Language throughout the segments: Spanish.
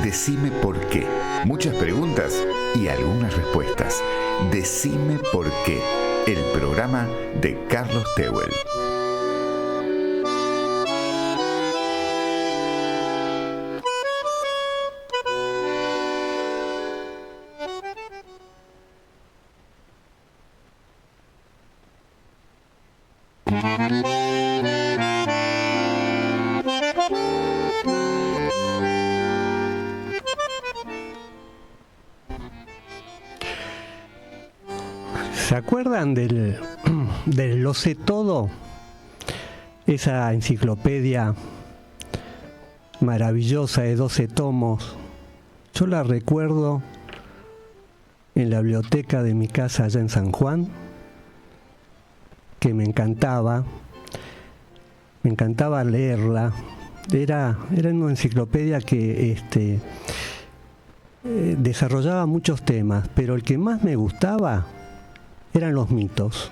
Decime por qué. Muchas preguntas y algunas respuestas. Decime por qué. El programa de Carlos Tehuel. ¿Se acuerdan del Lo sé todo? Esa enciclopedia maravillosa de 12 tomos. Yo la recuerdo en la biblioteca de mi casa allá en San Juan, que me encantaba leerla. Era una enciclopedia que desarrollaba muchos temas, pero el que más me gustaba eran los mitos,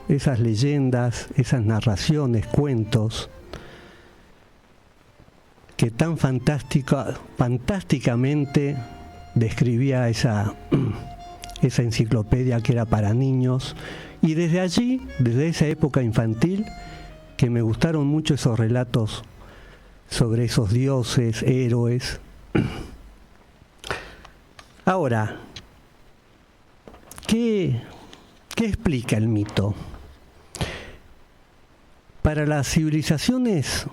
esas leyendas, esas narraciones, cuentos, que tan fantásticamente describía esa enciclopedia que era para niños. Y desde allí, desde esa época infantil, que me gustaron mucho esos relatos sobre esos dioses, héroes. Ahora, ¿qué explica el mito? Para las civilizaciones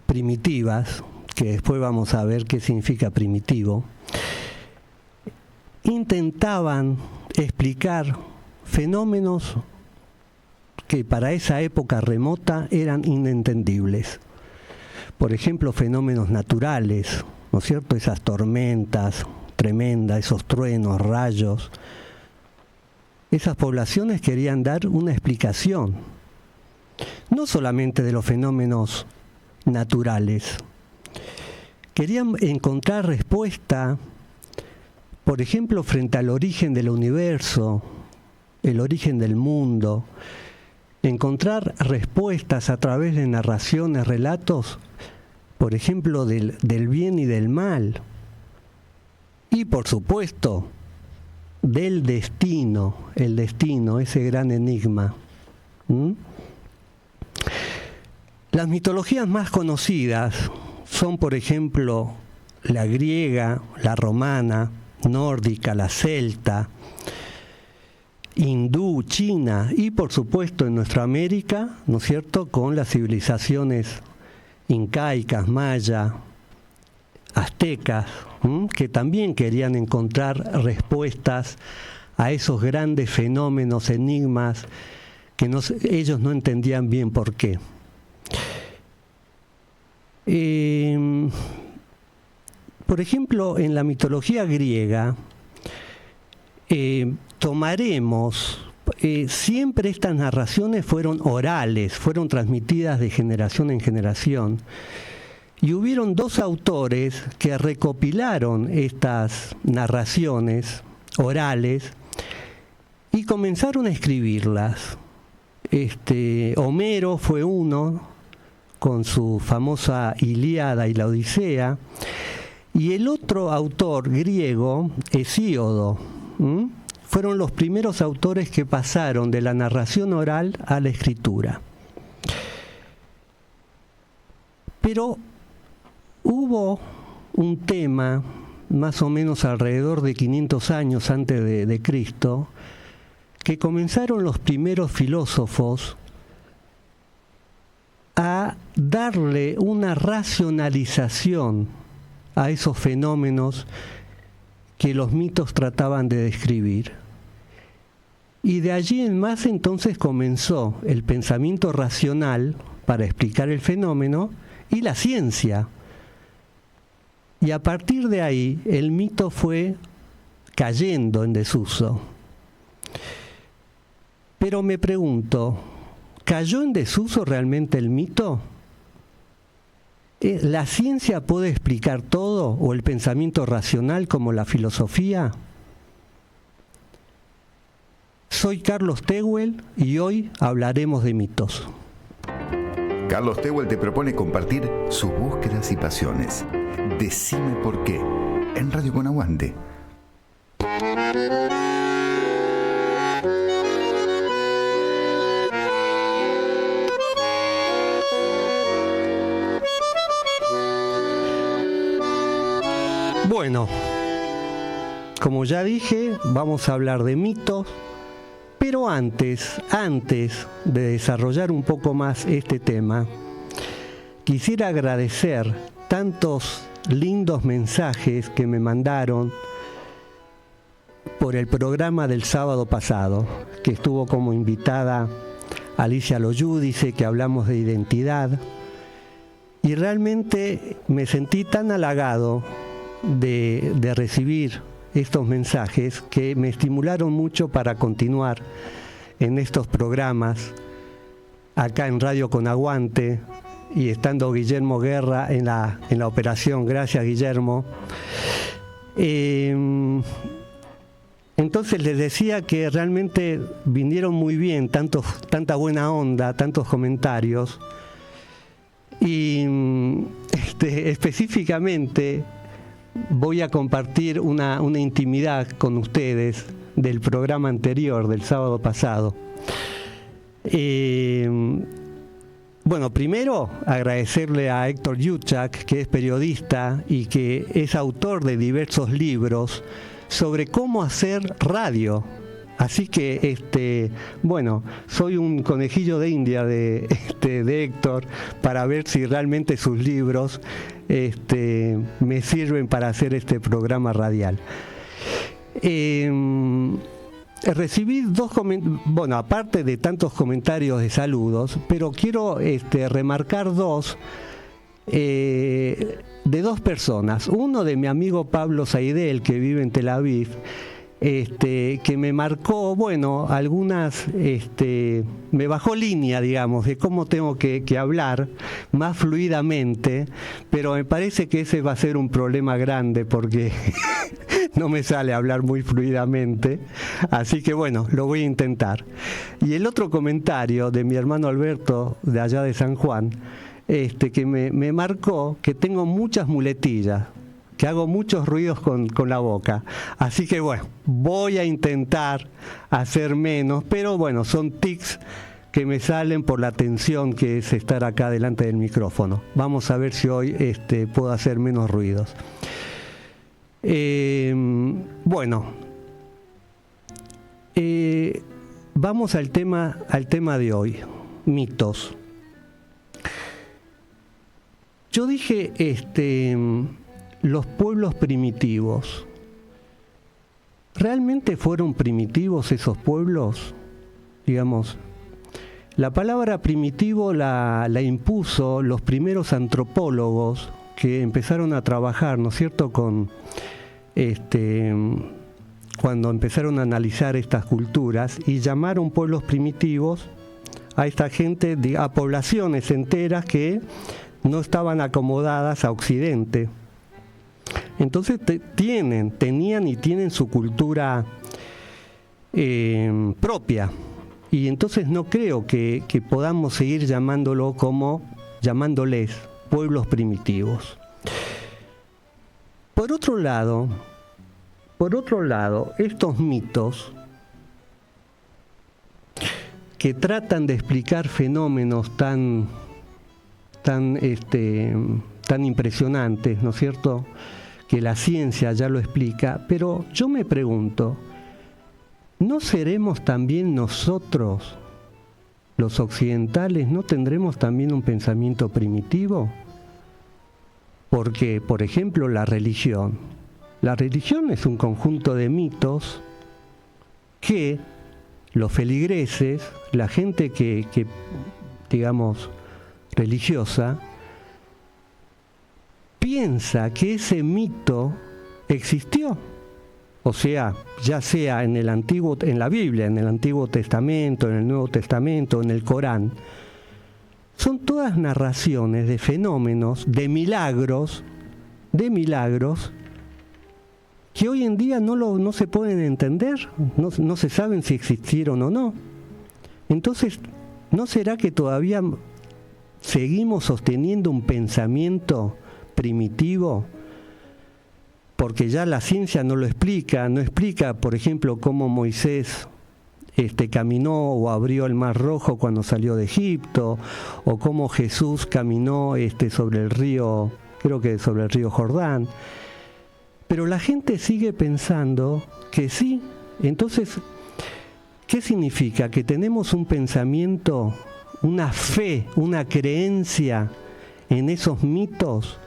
primitivas, que después vamos a ver qué significa primitivo, intentaban explicar fenómenos que para esa época remota eran inentendibles. Por ejemplo, fenómenos naturales, ¿no es cierto? Esas tormentas tremendas, esos truenos, rayos. Esas poblaciones querían dar una explicación, no solamente de los fenómenos naturales. Querían encontrar respuesta, por ejemplo, frente al origen del universo, el origen del mundo, encontrar respuestas a través de narraciones, relatos, por ejemplo, del bien y del mal. Y, por supuesto, del destino, el destino, ese gran enigma. Las mitologías más conocidas son, por ejemplo, la griega, la romana, nórdica, la celta, hindú, china y, por supuesto, en nuestra América, ¿no es cierto?, con las civilizaciones incaicas, maya, aztecas, que también querían encontrar respuestas a esos grandes fenómenos, enigmas, que ellos no entendían bien por qué. Por ejemplo, en la mitología griega, tomaremos, siempre estas narraciones fueron orales, fueron transmitidas de generación en generación. Y hubieron dos autores que recopilaron estas narraciones orales y comenzaron a escribirlas. Homero fue uno, con su famosa Ilíada y la Odisea, y el otro autor griego, Hesíodo, fueron los primeros autores que pasaron de la narración oral a la escritura. Pero hubo un tema, más o menos alrededor de 500 años antes de Cristo, que comenzaron los primeros filósofos a darle una racionalización a esos fenómenos que los mitos trataban de describir. Y de allí en más entonces comenzó el pensamiento racional para explicar el fenómeno y la ciencia. Y a partir de ahí el mito fue cayendo en desuso. Pero me pregunto, ¿cayó en desuso realmente el mito? ¿La ciencia puede explicar todo o el pensamiento racional como la filosofía? Soy Carlos Tehuel y hoy hablaremos de mitos. Carlos Tehuel te propone compartir sus búsquedas y pasiones. Decime por qué, en Radio Con Aguante. Bueno, como ya dije, vamos a hablar de mitos, pero antes de desarrollar un poco más este tema, quisiera agradecer tantos lindos mensajes que me mandaron por el programa del sábado pasado, que estuvo como invitada Alicia Loyúdice, que hablamos de identidad, y realmente me sentí tan halagado de recibir estos mensajes que me estimularon mucho para continuar en estos programas acá en Radio Con Aguante, y estando Guillermo Guerra en la operación. Gracias, Guillermo. Entonces les decía que realmente vinieron muy bien, tanta buena onda, tantos comentarios, y específicamente voy a compartir una intimidad con ustedes del programa anterior, del sábado pasado. Bueno, primero agradecerle a Héctor Yuchak, que es periodista y que es autor de diversos libros sobre cómo hacer radio. Así que, bueno, soy un conejillo de India de Héctor, para ver si realmente sus libros me sirven para hacer este programa radial. Recibí bueno, aparte de tantos comentarios de saludos, pero quiero remarcar dos de dos personas. Uno de mi amigo Pablo Saidel, que vive en Tel Aviv, que me marcó, bueno, algunas, me bajó línea, digamos, de cómo tengo que hablar más fluidamente, pero me parece que ese va a ser un problema grande porque no me sale hablar muy fluidamente, así que bueno, lo voy a intentar. Y el otro comentario de mi hermano Alberto, de allá de San Juan, que me marcó que tengo muchas muletillas, que hago muchos ruidos con la boca. Así que bueno, voy a intentar hacer menos, pero bueno, son tics que me salen por la tensión que es estar acá delante del micrófono. Vamos a ver si hoy puedo hacer menos ruidos. Bueno, vamos al tema de hoy, mitos. Yo dije, los pueblos primitivos. ¿Realmente fueron primitivos esos pueblos? Digamos, la palabra primitivo la impuso los primeros antropólogos que empezaron a trabajar, ¿no es cierto?, cuando empezaron a analizar estas culturas, y llamaron pueblos primitivos a esta gente, a poblaciones enteras que no estaban acomodadas a Occidente. Entonces tenían y tienen su cultura propia, y entonces no creo que podamos seguir llamándoles pueblos primitivos. Por otro lado, estos mitos que tratan de explicar fenómenos tan impresionantes, ¿no es cierto?, que la ciencia ya lo explica, pero yo me pregunto, ¿no seremos también nosotros, los occidentales, no tendremos también un pensamiento primitivo? Porque, por ejemplo, la religión es un conjunto de mitos que los feligreses, la gente que digamos, religiosa, piensa que ese mito existió. O sea, ya sea en la Biblia, en el Antiguo Testamento, en el Nuevo Testamento, en el Corán, son todas narraciones de fenómenos, de milagros, que hoy en día no se pueden entender, no se saben si existieron o no. Entonces, ¿no será que todavía seguimos sosteniendo un pensamiento primitivo, porque ya la ciencia no lo explica, no explica, por ejemplo, cómo Moisés caminó o abrió el Mar Rojo cuando salió de Egipto, o cómo Jesús caminó sobre el río, creo que sobre el río Jordán. Pero la gente sigue pensando que sí. Entonces, ¿qué significa? Que tenemos un pensamiento, una fe, una creencia en esos mitos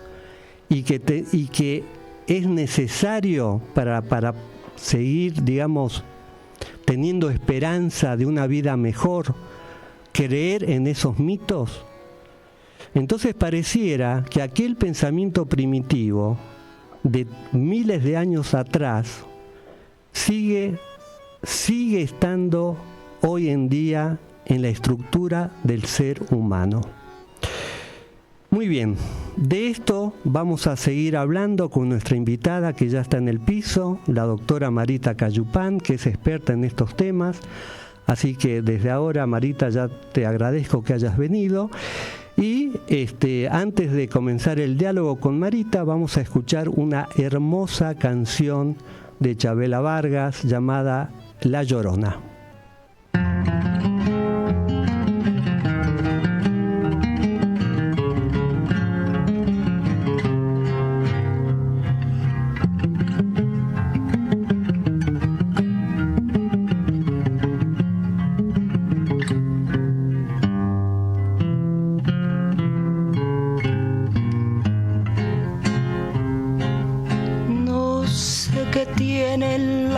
y que es necesario para seguir, digamos, teniendo esperanza de una vida mejor, creer en esos mitos. Entonces pareciera que aquel pensamiento primitivo de miles de años atrás sigue estando hoy en día en la estructura del ser humano. Muy bien, de esto vamos a seguir hablando con nuestra invitada que ya está en el piso, la doctora Marita Cayupán, que es experta en estos temas. Así que desde ahora, Marita, ya te agradezco que hayas venido. Y antes de comenzar el diálogo con Marita, vamos a escuchar una hermosa canción de Chabela Vargas llamada La Llorona.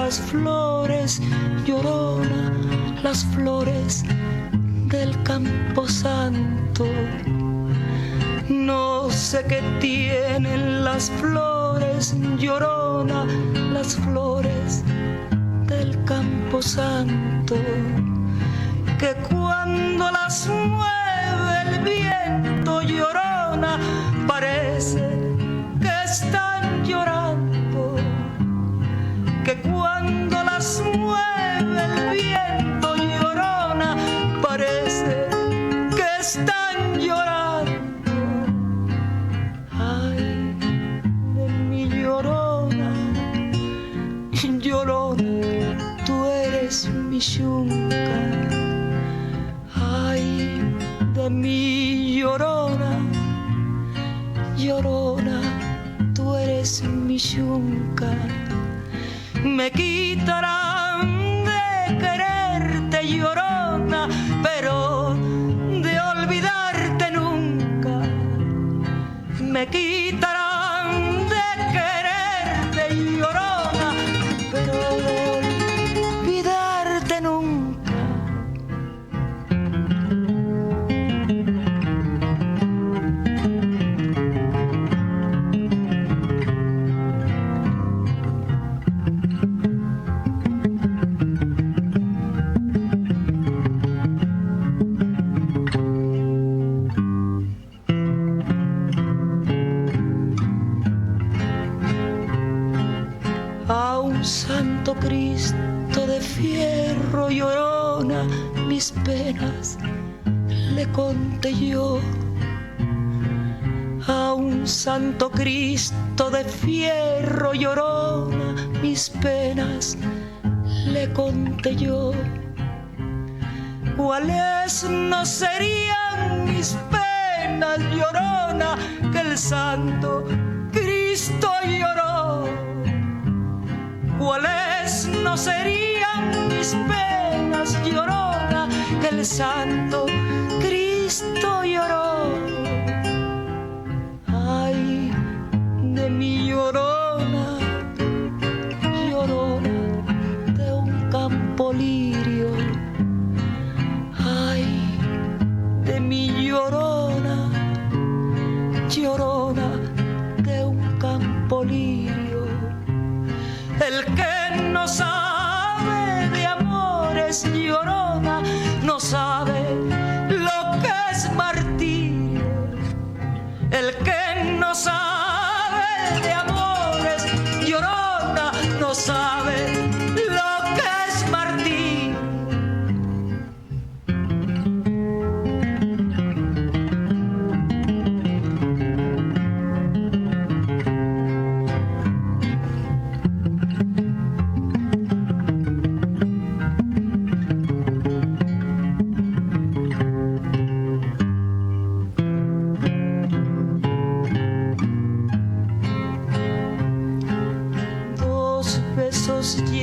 Las flores, llorona, las flores del Camposanto. No sé qué tienen las flores, llorona, las flores del Camposanto, que cuando las mueve el viento, llorona, parece que están llorando, que cuando las mueve el viento, llorona, parece que están llorando. Ay, de mi llorona, llorona, tú eres mi yunca. Ay, de mi llorona, llorona, tú eres mi yunca. Me quitarán de quererte, llorona, pero de olvidarte nunca. Me quitarán de quererte, llorona, pero de olvidarte nunca. Santo Cristo de fierro, llorona, mis penas le conté yo. A un Santo Cristo de fierro, llorona, mis penas le conté yo. ¿Cuáles no serían mis penas, llorona, que el Santo Cristo lloró? ¿Cuáles no serían mis penas, llorona, que el Santo Cristo lloró? Ay, de mi llorona, llorona de un campo lirio. Ay, de mi llorona, llorona de un campo lirio. El que no sabe de amores, llorona, no sabe lo que es martirio. El que no sabe de amores, llorona, no sabe lo que es martirio.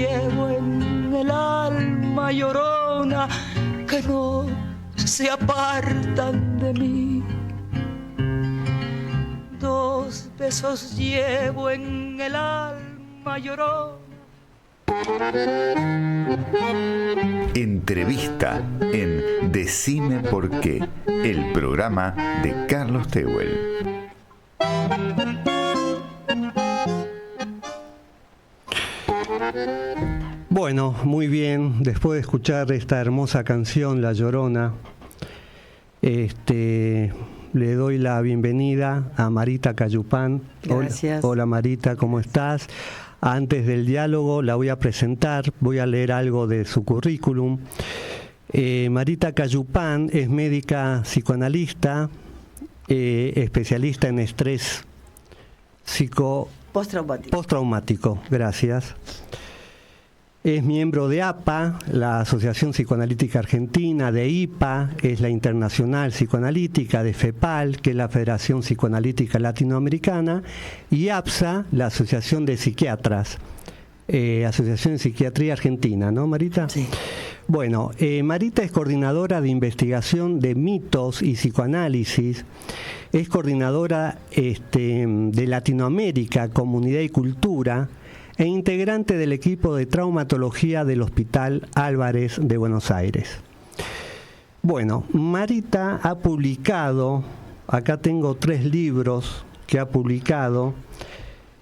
llevo en el alma llorona que no se apartan de mí. 2 besos llevo en el alma llorona. Entrevista en Decime por qué, el programa de Carlos Tehuel. Bueno, muy bien, después de escuchar esta hermosa canción, La Llorona, le doy la bienvenida a Marita Cayupán. Gracias. Hola Marita, ¿cómo estás? Antes del diálogo la voy a presentar, voy a leer algo de su currículum. Marita Cayupán es médica psicoanalista, especialista en estrés postraumático. Gracias. Es miembro de APA, la Asociación Psicoanalítica Argentina, de IPA, es la Internacional Psicoanalítica, de FEPAL, que es la Federación Psicoanalítica Latinoamericana, y APSA, la Asociación de Psiquiatras, Asociación de Psiquiatría Argentina, ¿no, Marita? Sí. Bueno, Marita es coordinadora de investigación de mitos y psicoanálisis, es coordinadora de Latinoamérica, Comunidad y Cultura, e integrante del equipo de traumatología del Hospital Álvarez de Buenos Aires. Bueno, Marita ha publicado, acá tengo 3 libros que ha publicado.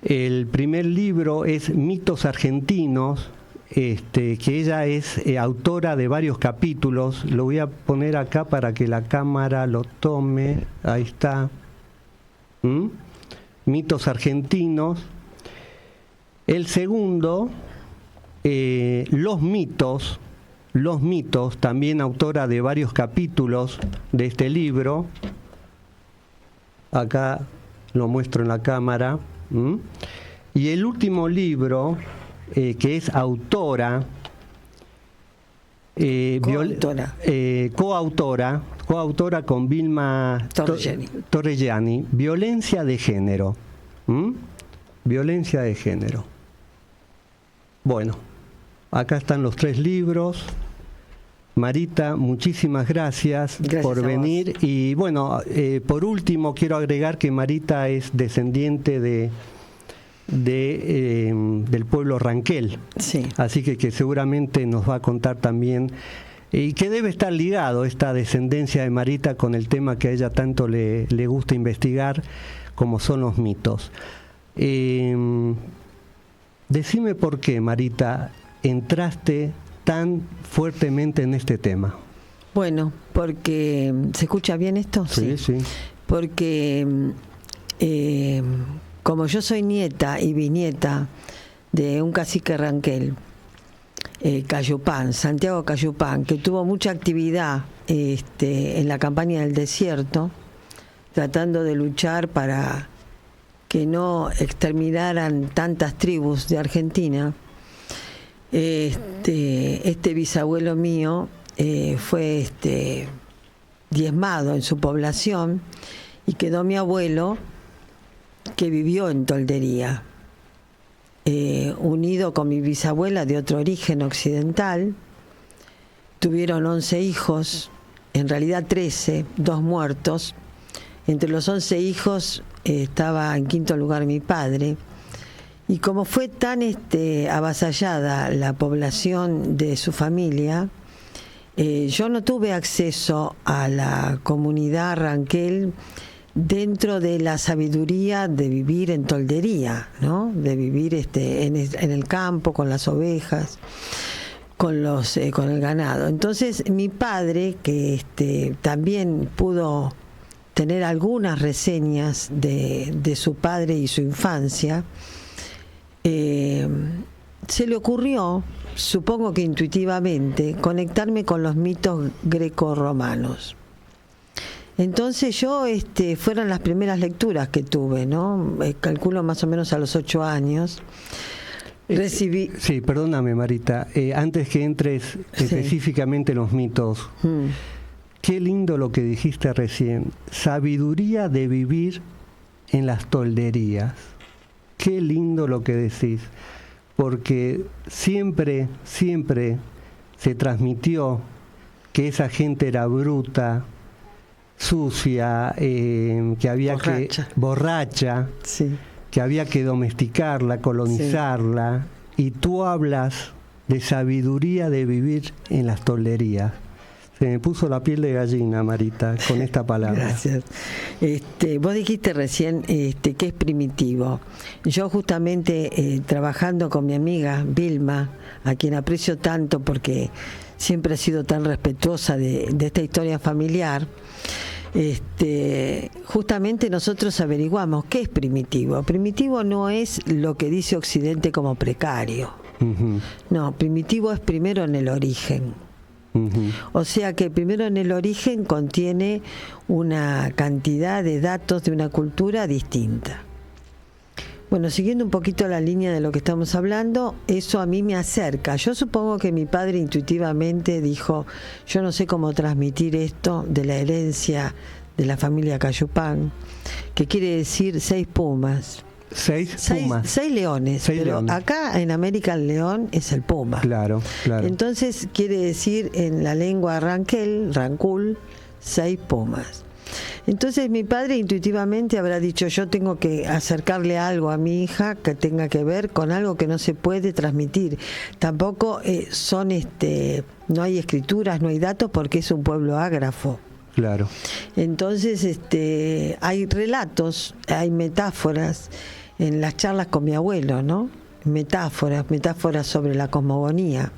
El primer libro es Mitos Argentinos, que ella es autora de varios capítulos. Lo voy a poner acá para que la cámara lo tome. Ahí está. Mitos Argentinos. El segundo, Los mitos, también autora de varios capítulos de este libro. Acá lo muestro en la cámara. Y el último libro, que es autora, coautora con Vilma Torreggiani, Violencia de Género. Violencia de Género. Bueno, acá están los 3 libros. Marita, muchísimas gracias por venir. Y bueno, por último quiero agregar que Marita es descendiente del pueblo Ranquel. Sí. Así que seguramente nos va a contar también, y que debe estar ligado esta descendencia de Marita con el tema que a ella tanto le gusta investigar, como son los mitos. Decime por qué, Marita, entraste tan fuertemente en este tema. Bueno, porque... ¿Se escucha bien esto? Sí. Porque como yo soy nieta y bisnieta de un cacique Ranquel, Cayupán, Santiago Cayupán, que tuvo mucha actividad en la campaña del desierto, tratando de luchar para que no exterminaran tantas tribus de Argentina. Este bisabuelo mío fue diezmado en su población, y quedó mi abuelo, que vivió en Toldería, unido con mi bisabuela de otro origen occidental. Tuvieron 11 hijos, en realidad 13, 2 muertos. Entre los 11 hijos estaba en 5º lugar mi padre. Y como fue tan avasallada la población de su familia, yo no tuve acceso a la comunidad Ranquel dentro de la sabiduría de vivir en toldería, ¿no? De vivir en el campo, con las ovejas, con el ganado. Entonces mi padre, que también pudo tener algunas reseñas de su padre y su infancia, se le ocurrió, supongo que intuitivamente, conectarme con los mitos grecorromanos. Entonces yo, fueron las primeras lecturas que tuve, ¿no? Calculo más o menos a los 8 años. Recibí... Sí, perdóname, Marita. Antes que entres específicamente en los mitos, qué lindo lo que dijiste recién. Sabiduría de vivir en las tolderías. Qué lindo lo que decís. porque siempre se transmitió que esa gente era bruta, sucia, que había borracha, sí, que había que domesticarla, colonizarla, sí. Y tú hablas de sabiduría de vivir en las tolderías. Se me puso la piel de gallina, Marita, con esta palabra. Gracias. Vos dijiste recién que es primitivo. Yo justamente trabajando con mi amiga Vilma, a quien aprecio tanto porque siempre ha sido tan respetuosa de esta historia familiar, justamente nosotros averiguamos qué es primitivo. Primitivo no es lo que dice Occidente como precario. Uh-huh. No, primitivo es primero en el origen. Uh-huh. O sea que primero en el origen contiene una cantidad de datos de una cultura distinta. Bueno, siguiendo un poquito la línea de lo que estamos hablando, eso a mí me acerca. Yo supongo que mi padre intuitivamente dijo, yo no sé cómo transmitir esto de la herencia de la familia Cayupán, que quiere decir 6 pumas. 6 pumas. 6 leones, pero leones. Acá en América el león es el puma. Claro. Entonces quiere decir en la lengua rancul, 6 pumas. Entonces mi padre intuitivamente habrá dicho, yo tengo que acercarle algo a mi hija que tenga que ver con algo que no se puede transmitir. Tampoco no hay escrituras, no hay datos porque es un pueblo ágrafo. Claro. Entonces hay relatos, hay metáforas en las charlas con mi abuelo, ¿no? Metáforas sobre la cosmogonía,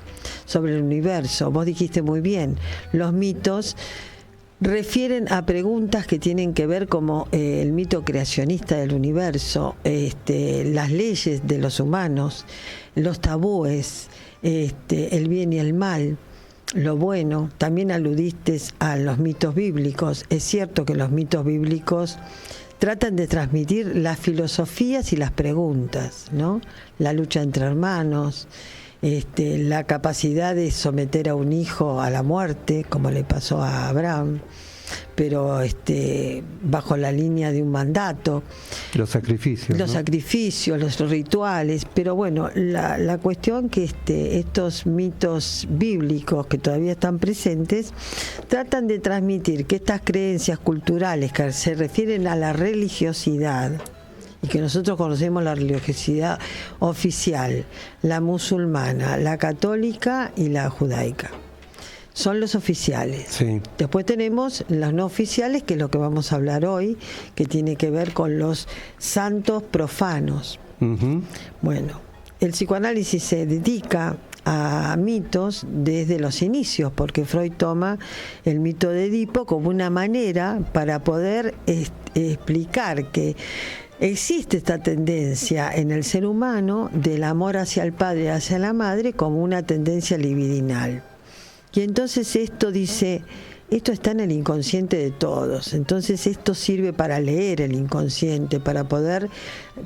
sobre el universo. Vos dijiste muy bien, los mitos refieren a preguntas que tienen que ver como el mito creacionista del universo, las leyes de los humanos, los tabúes, el bien y el mal, lo bueno. También aludiste a los mitos bíblicos. Es cierto que los mitos bíblicos tratan de transmitir las filosofías y las preguntas, ¿no? La lucha entre hermanos, la capacidad de someter a un hijo a la muerte, como le pasó a Abraham, pero bajo la línea de un mandato. Los sacrificios, los rituales. Pero bueno, la cuestión que estos mitos bíblicos que todavía están presentes tratan de transmitir que estas creencias culturales que se refieren a la religiosidad, y que nosotros conocemos la religiosidad oficial, la musulmana, la católica y la judaica, son los oficiales. Sí. Después tenemos los no oficiales, que es lo que vamos a hablar hoy, que tiene que ver con los santos profanos. Uh-huh. Bueno, el psicoanálisis se dedica a mitos desde los inicios, porque Freud toma el mito de Edipo como una manera para poder explicar que existe esta tendencia en el ser humano del amor hacia el padre y hacia la madre como una tendencia libidinal. Y entonces esto está en el inconsciente de todos. Entonces esto sirve para leer el inconsciente, para poder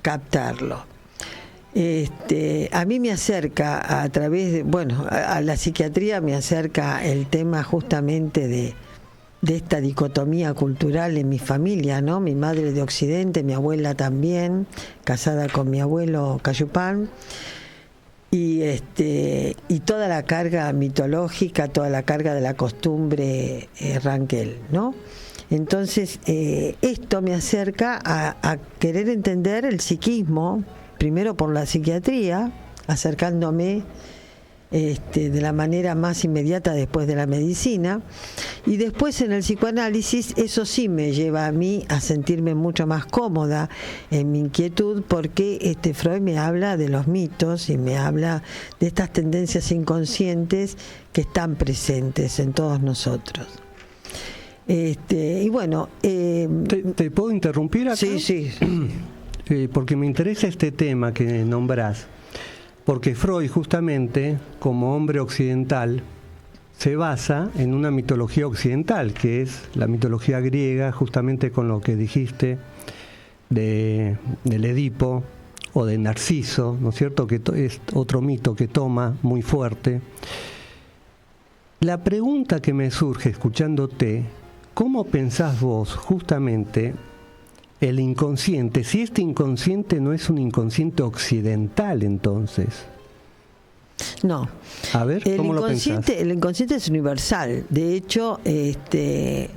captarlo. A mí me acerca a través de, a la psiquiatría me acerca el tema justamente de esta dicotomía cultural en mi familia, ¿no? Mi madre de Occidente, mi abuela también, casada con mi abuelo Cayupán, y toda la carga mitológica, toda la carga de la costumbre ranquel, ¿no? Entonces, esto me acerca a querer entender el psiquismo, primero por la psiquiatría, acercándome de la manera más inmediata después de la medicina, y después en el psicoanálisis. Eso sí me lleva a mí a sentirme mucho más cómoda en mi inquietud, porque Freud me habla de los mitos y me habla de estas tendencias inconscientes que están presentes en todos nosotros. Y bueno, ¿Te puedo interrumpir acá? Sí. Porque me interesa este tema que nombrás. Porque Freud, justamente, como hombre occidental, se basa en una mitología occidental, que es la mitología griega, justamente con lo que dijiste del Edipo o de Narciso, ¿no es cierto?, que es otro mito que toma muy fuerte. La pregunta que me surge escuchándote, ¿cómo pensás vos justamente el inconsciente? Si este inconsciente no es un inconsciente occidental, entonces, No. A ver, ¿cómo lo pensás? El inconsciente es universal. De hecho,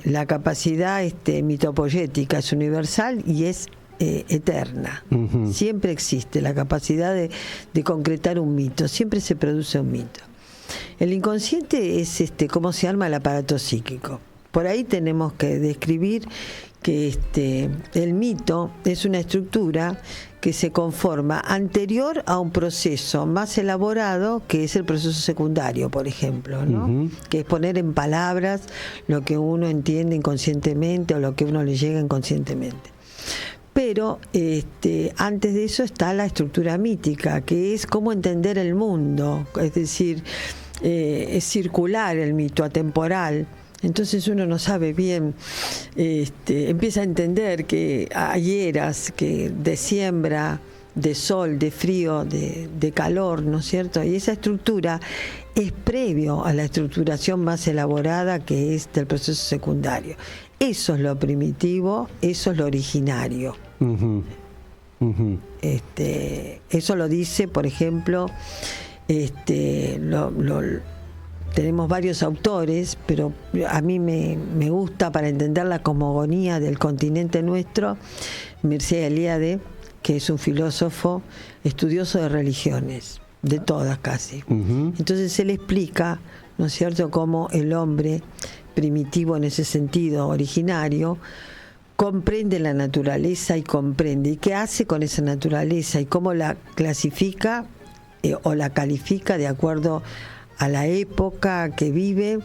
la capacidad mitopoyética es universal y es eterna. Uh-huh. Siempre existe la capacidad de concretar un mito. Siempre se produce un mito. El inconsciente es cómo se arma el aparato psíquico. Por ahí tenemos que describir que el mito es una estructura que se conforma anterior a un proceso más elaborado, que es el proceso secundario, por ejemplo, ¿no? Uh-huh. Que es poner en palabras lo que uno entiende inconscientemente o lo que uno le llega inconscientemente. Pero antes de eso está la estructura mítica, que es cómo entender el mundo, es decir, es circular el mito, atemporal. Entonces uno no sabe bien, empieza a entender que hay eras que de siembra, de sol, de frío, de calor, ¿no es cierto? Y esa estructura es previo a la estructuración más elaborada, que es del proceso secundario. Eso es lo primitivo, eso es lo originario. Uh-huh. Uh-huh. Eso lo dice, por ejemplo, tenemos varios autores, pero a mí me gusta, para entender la cosmogonía del continente nuestro, Mircea Eliade, que es un filósofo estudioso de religiones, de todas casi. Uh-huh. Entonces él explica, ¿no es cierto?, cómo el hombre primitivo, en ese sentido originario, comprende la naturaleza y comprende. ¿Y qué hace con esa naturaleza? Y cómo la clasifica o la califica de acuerdo a la época que vive,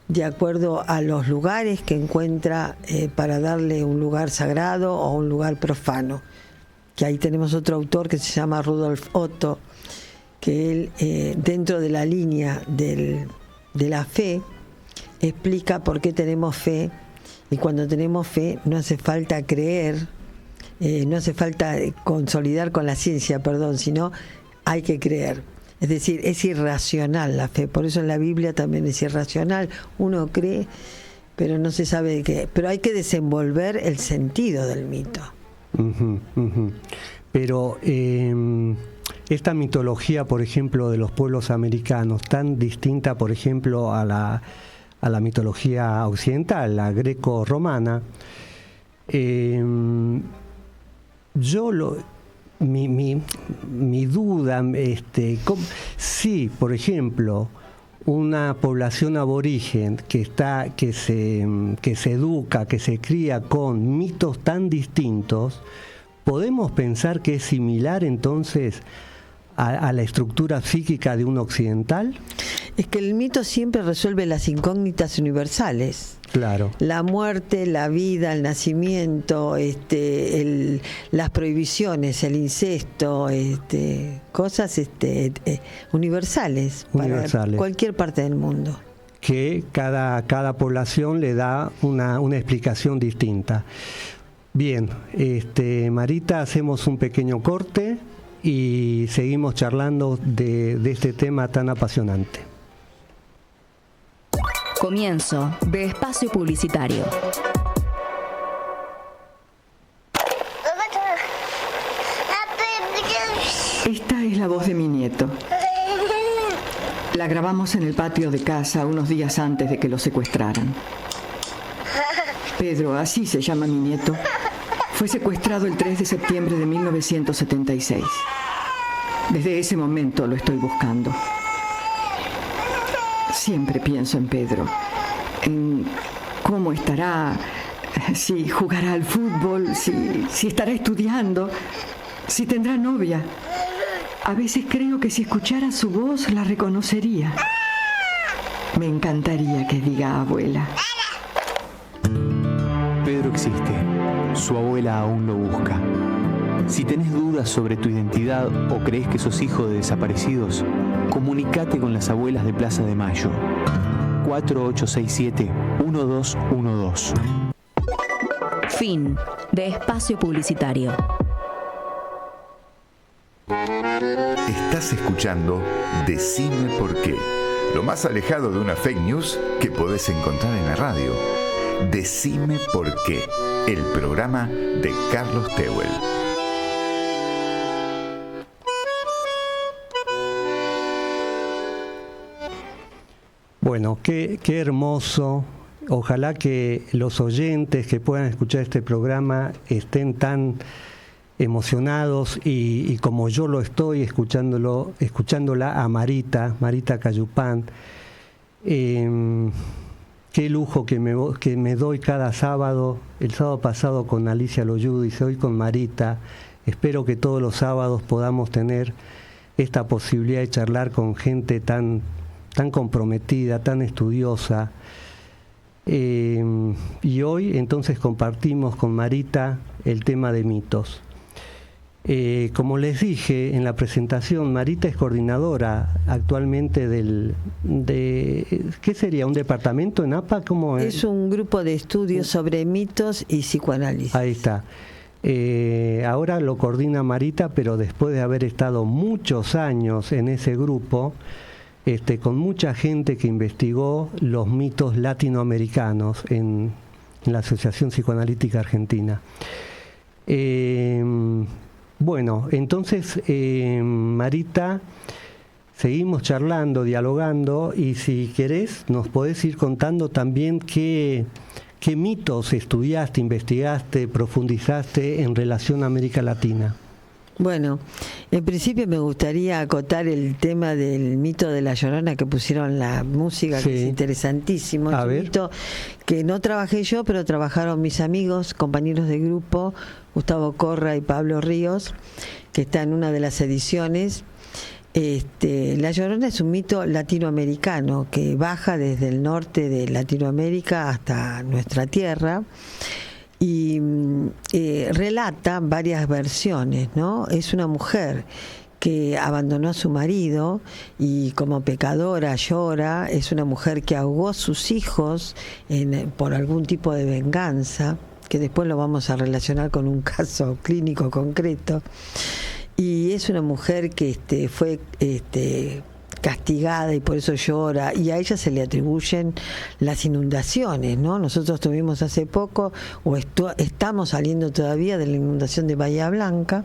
de acuerdo a los lugares que encuentra para darle un lugar sagrado o un lugar profano. Que ahí tenemos otro autor que se llama Rudolf Otto, que él, dentro de la línea de la fe, explica por qué tenemos fe, y cuando tenemos fe no hace falta creer, no hace falta consolidar con la ciencia, sino hay que creer. Es decir, es irracional la fe, por eso en la Biblia también es irracional. Uno cree, pero no se sabe de qué. Pero hay que desenvolver el sentido del mito. Uh-huh, uh-huh. Pero esta mitología, por ejemplo, de los pueblos americanos, tan distinta, por ejemplo, a la mitología occidental, la greco-romana, mi duda, sí, por ejemplo, una población aborigen que se educa, que se cría con mitos tan distintos, ¿podemos pensar que es similar entonces a la estructura psíquica de un occidental? Es que el mito siempre resuelve las incógnitas universales. Claro. La muerte, la vida, el nacimiento, las prohibiciones, el incesto, cosas universales para cualquier parte del mundo. Que cada población le da una explicación distinta. Bien, Marita, hacemos un pequeño corte y seguimos charlando de este tema tan apasionante. Comienzo de espacio publicitario. Esta es la voz de mi nieto. La grabamos en el patio de casa unos días antes de que lo secuestraran. Pedro, así se llama mi nieto, fue secuestrado el 3 de septiembre de 1976. Desde ese momento lo estoy buscando. Siempre pienso en Pedro, en cómo estará, si jugará al fútbol, si estará estudiando, si tendrá novia. A veces creo que si escuchara su voz la reconocería. Me encantaría que diga abuela. Pedro existe. Su abuela aún lo busca. Si tenés dudas sobre tu identidad o crees que sos hijo de desaparecidos, comunicate con las abuelas de Plaza de Mayo. 4867-1212. Fin de espacio publicitario. Estás escuchando Decime por qué, lo más alejado de una fake news que podés encontrar en la radio. Decime por qué, el programa de Carlos Tehuel. Bueno, qué hermoso. Ojalá que los oyentes que puedan escuchar este programa estén tan emocionados y como yo lo estoy escuchándola a Marita Cayupán. Qué lujo que me doy cada sábado. El sábado pasado con Alicia Loyudis, hoy con Marita. Espero que todos los sábados podamos tener esta posibilidad de charlar con gente tan comprometida, tan estudiosa. Y hoy entonces compartimos con Marita el tema de mitos. Como les dije en la presentación, Marita es coordinadora actualmente ¿qué sería? ¿Un departamento en APA? ¿Cómo es? Es un grupo de estudios sobre mitos y psicoanálisis. Ahí está. Ahora lo coordina Marita, pero después de haber estado muchos años en ese grupo, con mucha gente que investigó los mitos latinoamericanos en la Asociación Psicoanalítica Argentina. Bueno, entonces, Marita, seguimos charlando, dialogando, y si querés nos podés ir contando también qué mitos estudiaste, investigaste, profundizaste en relación a América Latina. Bueno, en principio me gustaría acotar el tema del mito de La Llorona que pusieron la música, sí, que es interesantísimo. Es un mito que no trabajé yo, pero trabajaron mis amigos, compañeros de grupo, Gustavo Corra y Pablo Ríos, que está en una de las ediciones. La Llorona es un mito latinoamericano que baja desde el norte de Latinoamérica hasta nuestra tierra. Y relata varias versiones, ¿no? Es una mujer que abandonó a su marido y como pecadora llora. Es una mujer que ahogó a sus hijos por algún tipo de venganza, que después lo vamos a relacionar con un caso clínico concreto. Y es una mujer que fue castigada y por eso llora, y a ella se le atribuyen las inundaciones, ¿no? Nosotros tuvimos hace poco, estamos saliendo todavía de la inundación de Bahía Blanca.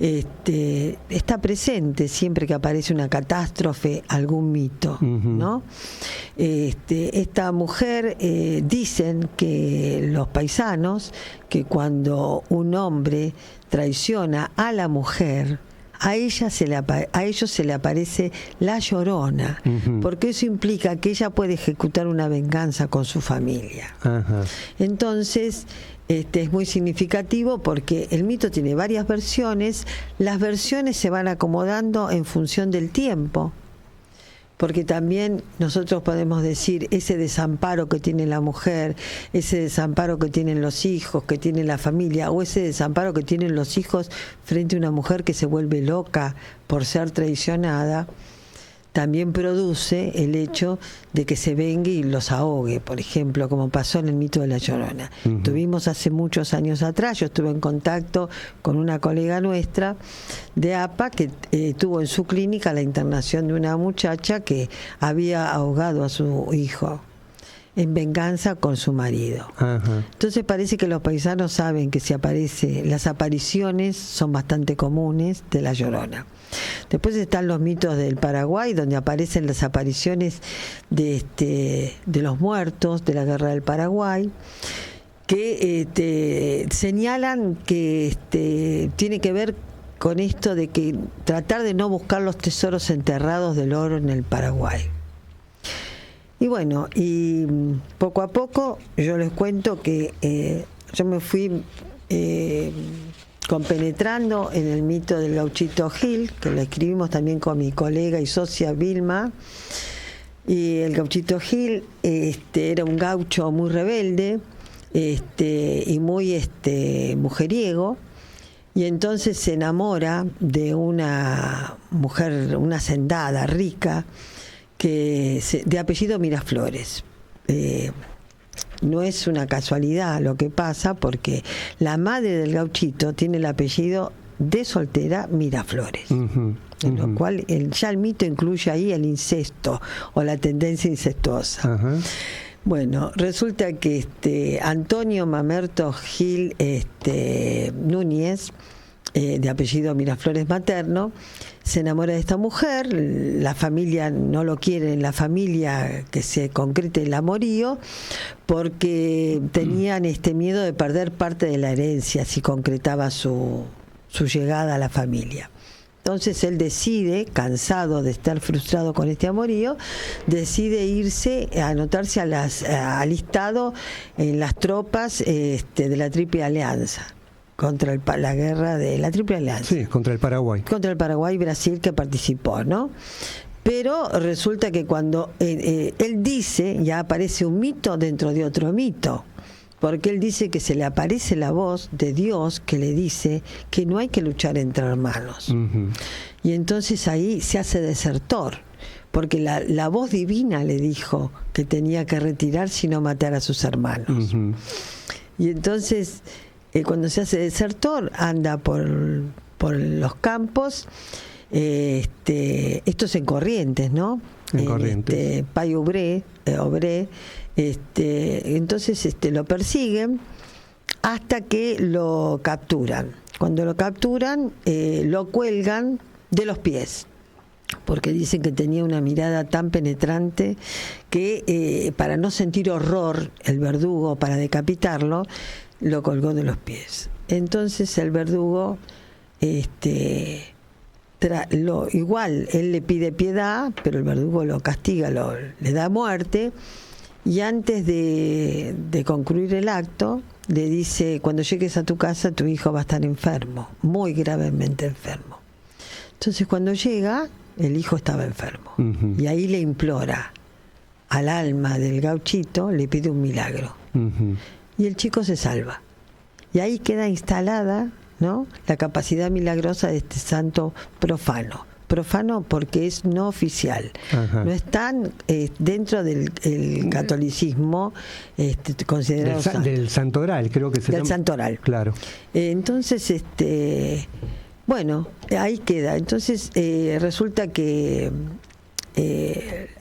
Está presente siempre que aparece una catástrofe algún mito, ¿no? Esta mujer, dicen que los paisanos, que cuando un hombre traiciona a la mujer, a ellos se le aparece la Llorona, porque eso implica que ella puede ejecutar una venganza con su familia. Ajá. Entonces, es muy significativo porque el mito tiene varias versiones. Las versiones se van acomodando en función del tiempo, porque también nosotros podemos decir ese desamparo que tiene la mujer, ese desamparo que tienen los hijos, que tiene la familia, o ese desamparo que tienen los hijos frente a una mujer que se vuelve loca por ser traicionada, también produce el hecho de que se vengue y los ahogue, por ejemplo, como pasó en el mito de La Llorona. Tuvimos hace muchos años atrás, yo estuve en contacto con una colega nuestra de APA que tuvo en su clínica la internación de una muchacha que había ahogado a su hijo en venganza con su marido. Ajá. Entonces parece que los paisanos saben que las apariciones son bastante comunes de La Llorona. Después están los mitos del Paraguay, donde aparecen las apariciones de los muertos de la Guerra del Paraguay, que señalan que tiene que ver con esto de que tratar de no buscar los tesoros enterrados del oro en el Paraguay. Y bueno, y poco a poco yo les cuento que yo me fui compenetrando en el mito del Gauchito Gil, que lo escribimos también con mi colega y socia Vilma. Y el Gauchito Gil era un gaucho muy rebelde y muy mujeriego, y entonces se enamora de una mujer, una hacendada rica, de apellido Miraflores. No es una casualidad lo que pasa, porque la madre del gauchito tiene el apellido de soltera Miraflores, en lo cual ya el mito incluye ahí el incesto o la tendencia incestuosa. Ajá. Bueno, resulta que Antonio Mamerto Gil Núñez de apellido Miraflores materno, se enamora de esta mujer, la familia no lo quiere, en la familia que se concrete el amorío, porque tenían miedo de perder parte de la herencia si concretaba su llegada a la familia. Entonces él decide, cansado de estar frustrado con este amorío, decide irse a anotarse alistado en las tropas de la Triple Alianza, contra la guerra de la Triple Alianza. Sí, contra el Paraguay. Contra el Paraguay y Brasil, que participó, ¿no? Pero resulta que cuando él dice, ya aparece un mito dentro de otro mito, porque él dice que se le aparece la voz de Dios que le dice que no hay que luchar entre hermanos. Uh-huh. Y entonces ahí se hace desertor, porque la voz divina le dijo que tenía que retirarse y no matar a sus hermanos. Uh-huh. Y entonces, cuando se hace desertor, anda por los campos, estos en Corrientes, ¿no? En Corrientes. Pay Obré, entonces lo persiguen hasta que lo capturan. Cuando lo capturan, lo cuelgan de los pies, porque dicen que tenía una mirada tan penetrante que para no sentir horror el verdugo, para decapitarlo, lo colgó de los pies. Entonces el verdugo igual él le pide piedad, pero el verdugo lo castiga, le da muerte. Y antes de concluir el acto, le dice: cuando llegues a tu casa, tu hijo va a estar enfermo, muy gravemente enfermo. Entonces cuando llega, el hijo estaba enfermo. Uh-huh. Y ahí le implora al alma del gauchito, le pide un milagro. Uh-huh. Y el chico se salva. Y ahí queda instalada, ¿no?, la capacidad milagrosa de este santo profano. Profano porque es no oficial. Ajá. No están dentro del catolicismo considerado del Santoral, creo que se llama. Del Santoral. Claro. Entonces, bueno, ahí queda. Entonces resulta que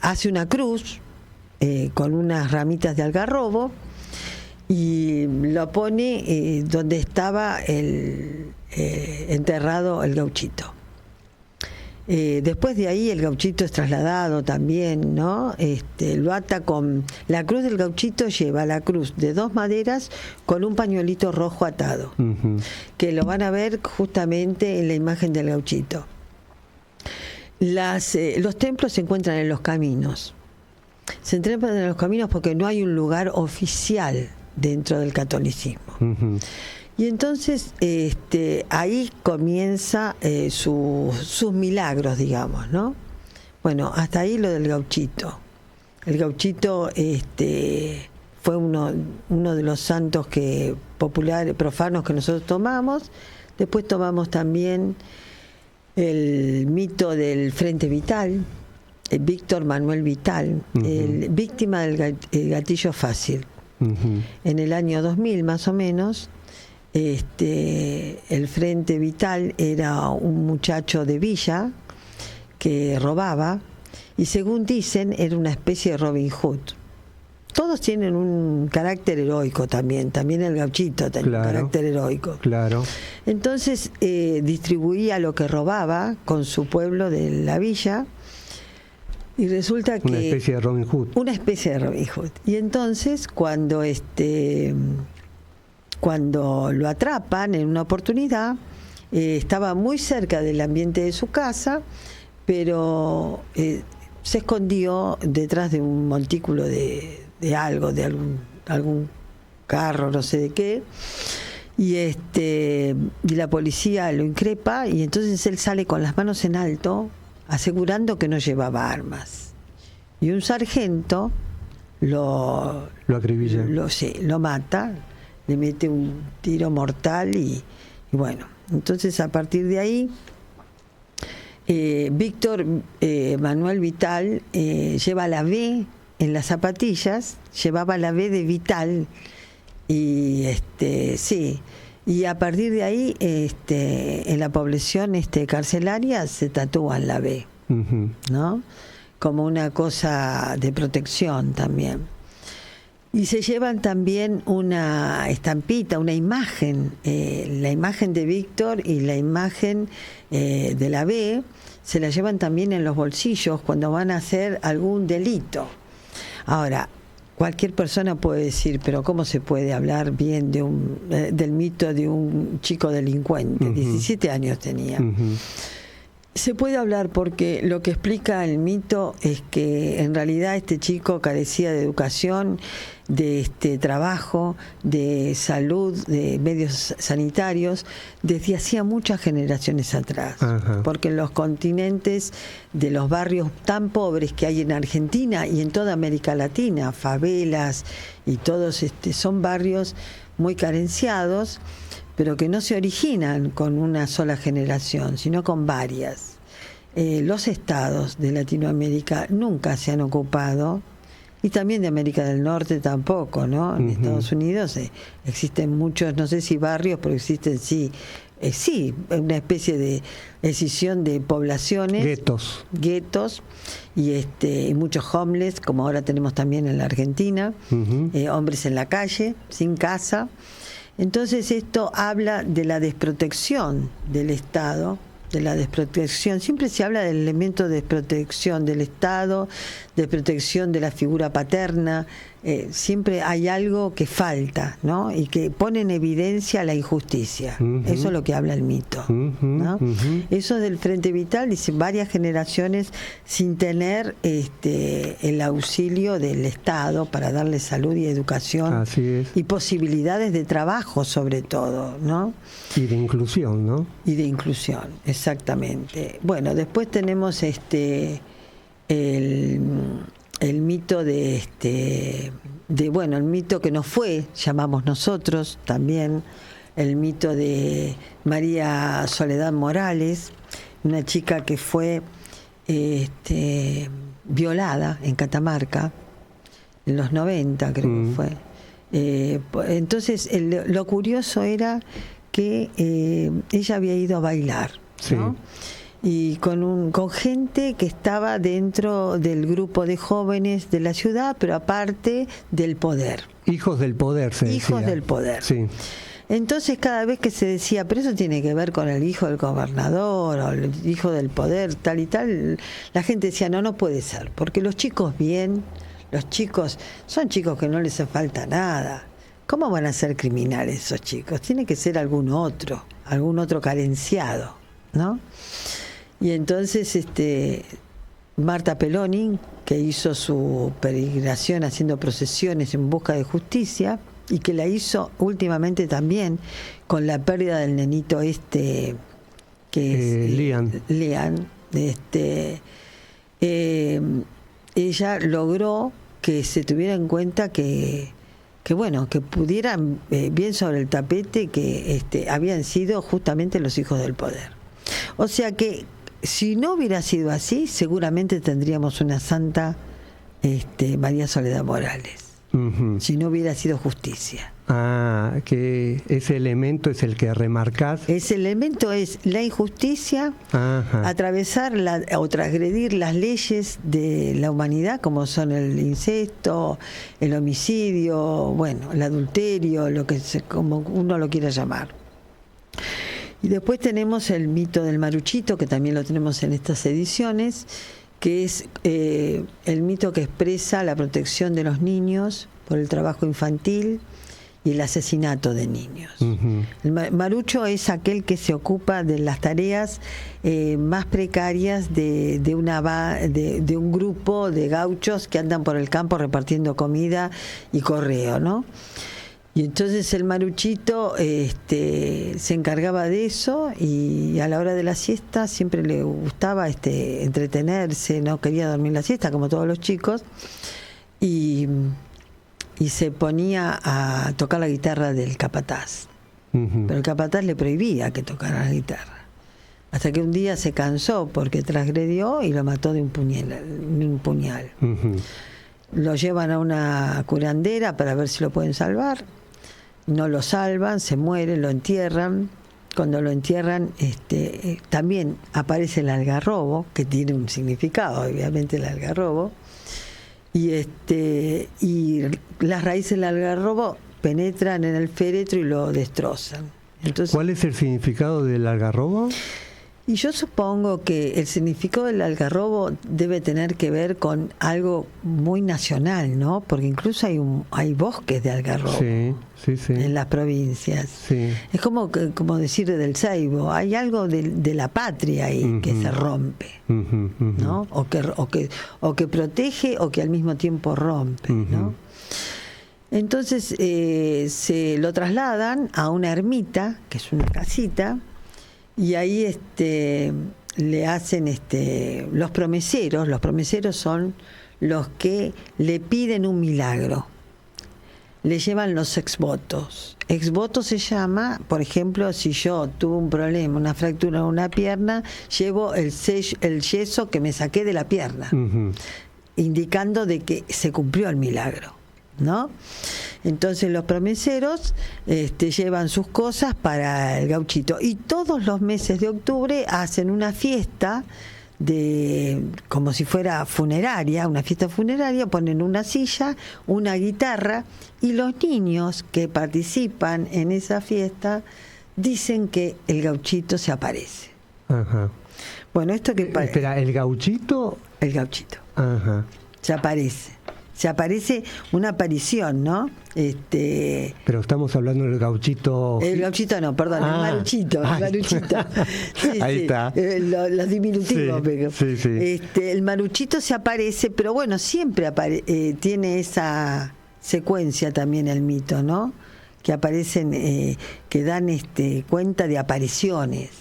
hace una cruz con unas ramitas de algarrobo y lo pone donde estaba enterrado el gauchito. Después de ahí el gauchito es trasladado también, ¿no? Lo ata con la cruz del gauchito, lleva la cruz de 2 maderas con un pañuelito rojo atado, uh-huh, que lo van a ver justamente en la imagen del gauchito. Los templos se encuentran en los caminos. Se encuentran en los caminos porque no hay un lugar oficial dentro del catolicismo. Uh-huh. Y entonces ahí comienza sus milagros, digamos, ¿no? Bueno, hasta ahí lo del gauchito. El gauchito fue uno de los santos populares, profanos que nosotros tomamos. Después tomamos también el mito del Frente Vital, Víctor Manuel Vital, uh-huh, víctima del gatillo fácil. Uh-huh. En el año 2000 más o menos, el Frente Vital era un muchacho de villa que robaba y, según dicen, era una especie de Robin Hood. Todos tienen un carácter heroico también el gauchito tenía, claro, un carácter heroico. Claro. Entonces distribuía lo que robaba con su pueblo de la villa y resulta que... Una especie de Robin Hood. Una especie de Robin Hood. Y entonces cuando lo atrapan en una oportunidad, estaba muy cerca del ambiente de su casa, pero se escondió detrás de un montículo de algún carro, no sé de qué, y la policía lo increpa, y entonces él sale con las manos en alto, asegurando que no llevaba armas. Y un sargento lo acribilla. Lo mata, le mete un tiro mortal y bueno, entonces a partir de ahí Víctor Manuel Vital lleva la V en las zapatillas, llevaba la V de Vital y sí, y a partir de ahí en la población carcelaria se tatúan la V, uh-huh, ¿no? Como una cosa de protección también. Y se llevan también una estampita, una imagen, la imagen de Víctor y la imagen de la B, se la llevan también en los bolsillos cuando van a hacer algún delito. Ahora, cualquier persona puede decir, pero ¿cómo se puede hablar bien del mito de un chico delincuente? 17 años tenía. Se puede hablar porque lo que explica el mito es que en realidad este chico carecía de educación, de trabajo, de salud, de medios sanitarios, desde hacía muchas generaciones atrás. Ajá. Porque en los continentes de los barrios tan pobres que hay en Argentina y en toda América Latina, favelas y todos son barrios muy carenciados, pero que no se originan con una sola generación, sino con varias. Los estados de Latinoamérica nunca se han ocupado, y también de América del Norte tampoco, ¿no? En Estados Unidos existen muchos, no sé si barrios, pero existen sí, una especie de escisión de poblaciones. Guetos, y muchos homeless, como ahora tenemos también en la Argentina, hombres en la calle, sin casa. Entonces esto habla de la desprotección del Estado, de la desprotección. Siempre se habla del elemento de desprotección del Estado, de protección de la figura paterna. Siempre hay algo que falta, ¿no? Y que pone en evidencia la injusticia. Eso es lo que habla el mito, ¿no? Eso del Frente Vital, dice, varias generaciones sin tener el auxilio del Estado para darle salud y educación. Así es. Y posibilidades de trabajo, sobre todo, ¿no? Y de inclusión, ¿no? Y de inclusión, exactamente. Bueno, después tenemos el mito el mito que nos fue, llamamos nosotros también, el mito de María Soledad Morales, una chica que fue violada en Catamarca en los 90, creo que fue. Entonces lo curioso era que ella había ido a bailar, ¿no? Y con gente que estaba dentro del grupo de jóvenes de la ciudad, pero aparte del poder. Hijos del poder, se decía. Hijos del poder. Sí. Entonces cada vez que se decía, pero eso tiene que ver con el hijo del gobernador o el hijo del poder, tal y tal, la gente decía, no puede ser, porque los chicos son chicos que no les hace falta nada. ¿Cómo van a ser criminales esos chicos? Tiene que ser algún otro carenciado, ¿no? Y entonces Marta Peloni, que hizo su peregrinación haciendo procesiones en busca de justicia, y que la hizo últimamente también con la pérdida del nenito que es Lian, ella logró que se tuviera en cuenta que pudieran bien sobre el tapete que habían sido justamente los hijos del poder. O sea que si no hubiera sido así, seguramente tendríamos una santa María Soledad Morales. Si no hubiera sido justicia. Que ese elemento es el que remarcás. Ese elemento es la injusticia, atravesar o transgredir las leyes de la humanidad, como son el incesto, el homicidio, el adulterio, como uno lo quiera llamar. Y después tenemos el mito del Maruchito, que también lo tenemos en estas ediciones, que es el mito que expresa la protección de los niños por el trabajo infantil y el asesinato de niños. El marucho es aquel que se ocupa de las tareas más precarias de un grupo de gauchos que andan por el campo repartiendo comida y correo, ¿no? Y entonces el maruchito se encargaba de eso, y a la hora de la siesta siempre le gustaba entretenerse, no quería dormir la siesta como todos los chicos, y se ponía a tocar la guitarra del capataz. Pero el capataz le prohibía que tocara la guitarra, hasta que un día se cansó porque transgredió y lo mató de un puñal. Lo llevan a una curandera para ver si lo pueden salvar. No lo salvan, se muere, lo entierran. Cuando lo entierran, también aparece el algarrobo, que tiene un significado, obviamente, el algarrobo. y las raíces del algarrobo penetran en el féretro y lo destrozan. Entonces, ¿cuál es el significado del algarrobo? Y yo supongo que el significado del algarrobo debe tener que ver con algo muy nacional, ¿no? Porque incluso hay bosques de algarrobo en las provincias. Sí. Es como decir del ceibo, hay algo de la patria ahí que se rompe, ¿no? O que protege o que al mismo tiempo rompe, ¿no? Entonces se lo trasladan a una ermita, que es una casita, y ahí le hacen los promeseros. Los promeseros son los que le piden un milagro. Le llevan los exvotos. Exvoto se llama, por ejemplo, si yo tuve un problema, una fractura en una pierna, llevo el yeso que me saqué de la pierna, indicando de que se cumplió el milagro, ¿no? Entonces los promeseros llevan sus cosas para el gauchito, y todos los meses de octubre hacen una fiesta como si fuera funeraria, una fiesta funeraria, ponen una silla, una guitarra, y los niños que participan en esa fiesta dicen que el gauchito se aparece. Ajá. Bueno, esto que espera, ¿el gauchito? El gauchito. Ajá. Se aparece una aparición, ¿no? Pero estamos hablando del gauchito. El gauchito no, perdón, el maruchito. Sí, ahí está. Los diminutivos. Sí. El maruchito se aparece, pero bueno, siempre tiene esa secuencia también el mito, ¿no? Que aparecen, que dan cuenta de apariciones.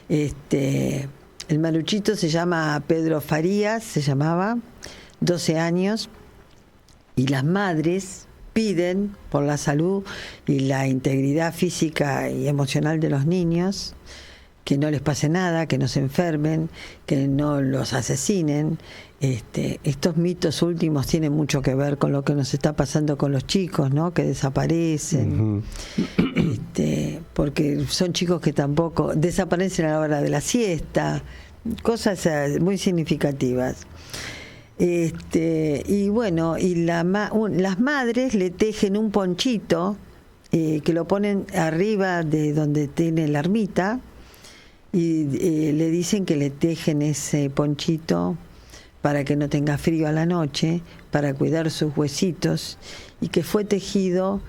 El maruchito se llama Pedro Farías, se llamaba, 12 años, y las madres piden por la salud y la integridad física y emocional de los niños, que no les pase nada, que no se enfermen, que no los asesinen. Estos mitos últimos tienen mucho que ver con lo que nos está pasando con los chicos, ¿no? Que desaparecen, porque son chicos que tampoco desaparecen a la hora de la siesta, cosas muy significativas. Y bueno, y las madres le tejen un ponchito que lo ponen arriba de donde tiene la ermita, y le dicen que le tejen ese ponchito para que no tenga frío a la noche, para cuidar sus huesitos, y que fue tejido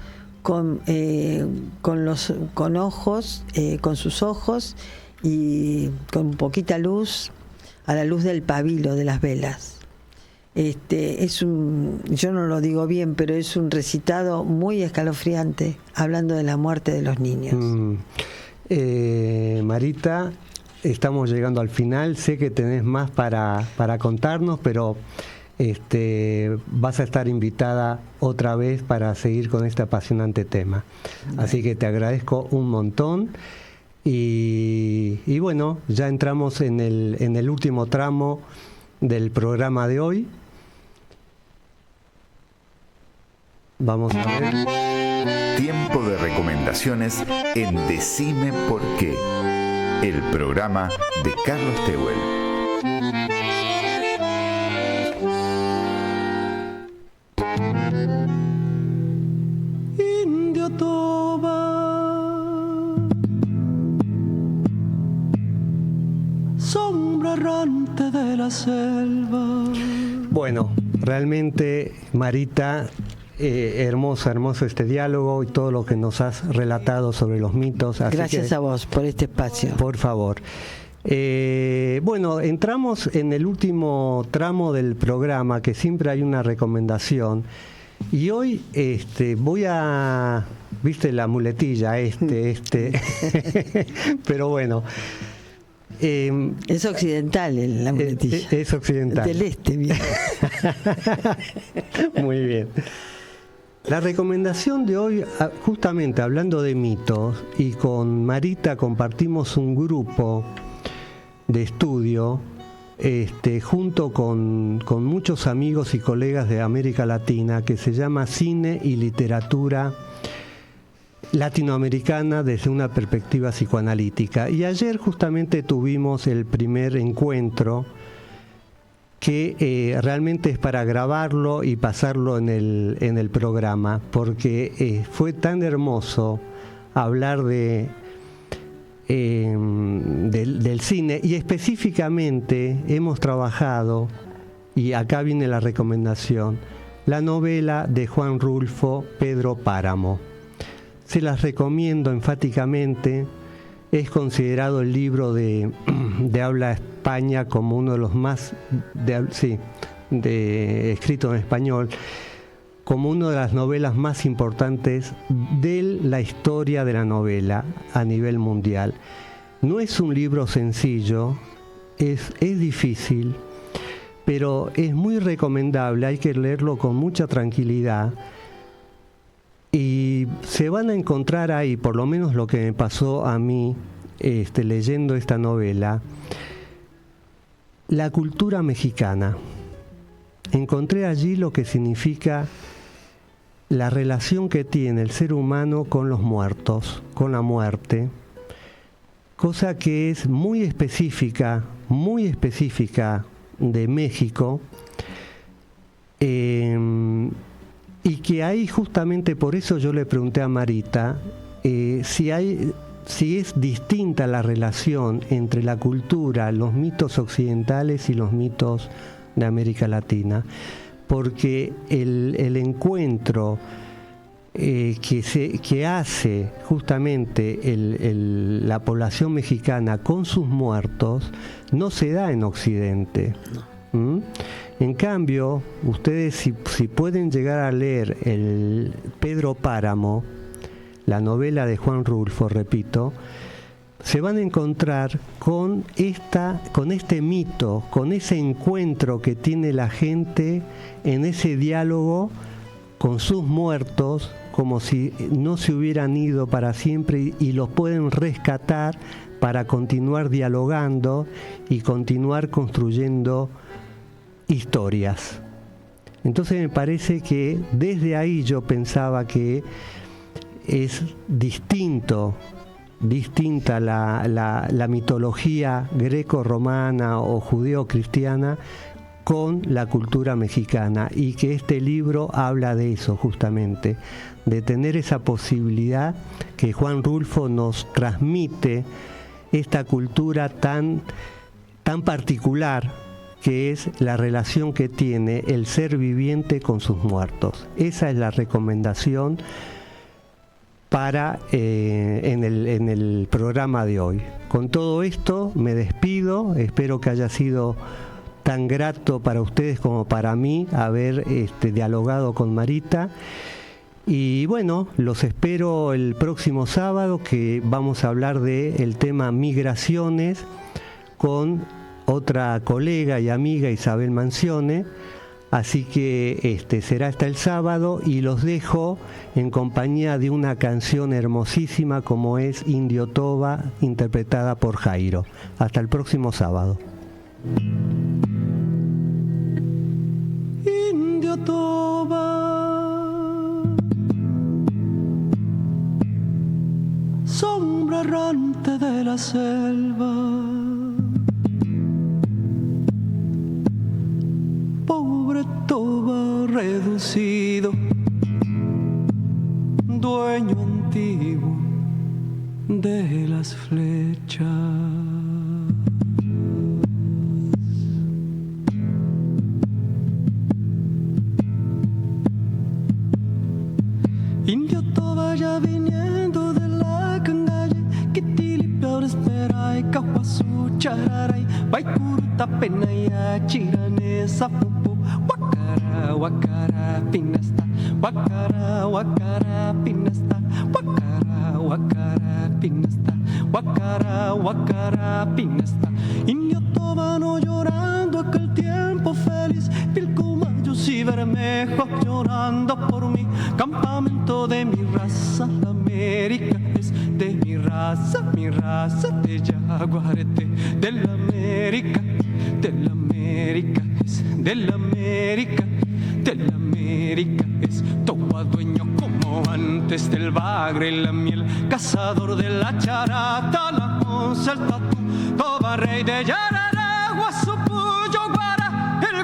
con sus ojos y con poquita luz, a la luz del pabilo de las velas. Yo no lo digo bien, pero es un recitado muy escalofriante, hablando de la muerte de los niños. Marita, estamos llegando al final. Sé que tenés más para contarnos, pero vas a estar invitada otra vez para seguir con este apasionante tema. Así que te agradezco un montón. Y bueno, ya entramos en el último tramo del programa de hoy. Vamos a ver. Tiempo de recomendaciones en Decime por qué, el programa de Carlos Tehuel. Indio Toba, sombra errante de la selva. Bueno, realmente, Marita, hermoso este diálogo y todo lo que nos has relatado sobre los mitos. Así Gracias a vos por este espacio. Por favor. Bueno, entramos en el último tramo del programa, que siempre hay una recomendación. Y hoy voy a... ¿Viste la muletilla? Pero bueno... es occidental la muletilla. Es occidental. Del este, bien. Muy bien. La recomendación de hoy, justamente hablando de mitos, y con Marita compartimos un grupo de estudio junto con muchos amigos y colegas de América Latina, que se llama Cine y Literatura Latinoamericana desde una perspectiva psicoanalítica. Y ayer justamente tuvimos el primer encuentro que realmente es para grabarlo y pasarlo en el programa, porque fue tan hermoso hablar del cine, y específicamente hemos trabajado, y acá viene la recomendación, la novela de Juan Rulfo, Pedro Páramo. Se las recomiendo enfáticamente. Es considerado el libro de habla España como uno de los más escrito en español, como una de las novelas más importantes de la historia de la novela a nivel mundial. No es un libro sencillo, es difícil, pero es muy recomendable. Hay que leerlo con mucha tranquilidad. Y se van a encontrar ahí, por lo menos lo que me pasó a mí leyendo esta novela, la cultura mexicana. Encontré allí lo que significa la relación que tiene el ser humano con los muertos, con la muerte, cosa que es muy específica de México. Y que ahí, justamente por eso yo le pregunté a Marita si es distinta la relación entre la cultura, los mitos occidentales y los mitos de América Latina, porque el encuentro que hace justamente la población mexicana con sus muertos no se da en Occidente. ¿Mm? En cambio, ustedes si pueden llegar a leer el Pedro Páramo, la novela de Juan Rulfo, repito, se van a encontrar con este mito, con ese encuentro que tiene la gente en ese diálogo con sus muertos, como si no se hubieran ido para siempre, y los pueden rescatar para continuar dialogando y continuar construyendo historias. Entonces me parece que desde ahí yo pensaba que es distinta la mitología greco-romana o judeo-cristiana con la cultura mexicana, y que este libro habla de eso, justamente, de tener esa posibilidad que Juan Rulfo nos transmite, esta cultura tan particular que es la relación que tiene el ser viviente con sus muertos. Esa es la recomendación para en el programa de hoy. Con todo esto me despido, espero que haya sido tan grato para ustedes como para mí haber dialogado con Marita. Y bueno, los espero el próximo sábado, que vamos a hablar del tema migraciones con otra colega y amiga, Isabel Mancione. Así que será hasta el sábado, y los dejo en compañía de una canción hermosísima como es Indio Toba, interpretada por Jairo. Hasta el próximo sábado. Indio Toba, sombra errante de la selva, pobre Toba reducido, dueño antiguo de las flechas. Indio Toba ya viniendo de la cangalle, Kitilipior espera y Cahuazú chararay, Baicuruta penaya chiranesa pupu, Huacara, huacara, pinasta, Huacara, huacara, pinasta, Huacara, huacara, pinasta, Huacara, huacara, pinasta. Indio Toba no llorando aquel tiempo feliz, Pilcomayos y Bermejos llorando por mí, campamento de mi raza, la América es de mi raza de Yaguarete, de la América es de la América es Toba dueño como antes del bagre y la miel, cazador de la charata, la onza, el tatú, Toba rey de Yarará, Guasupuyo, Guara, el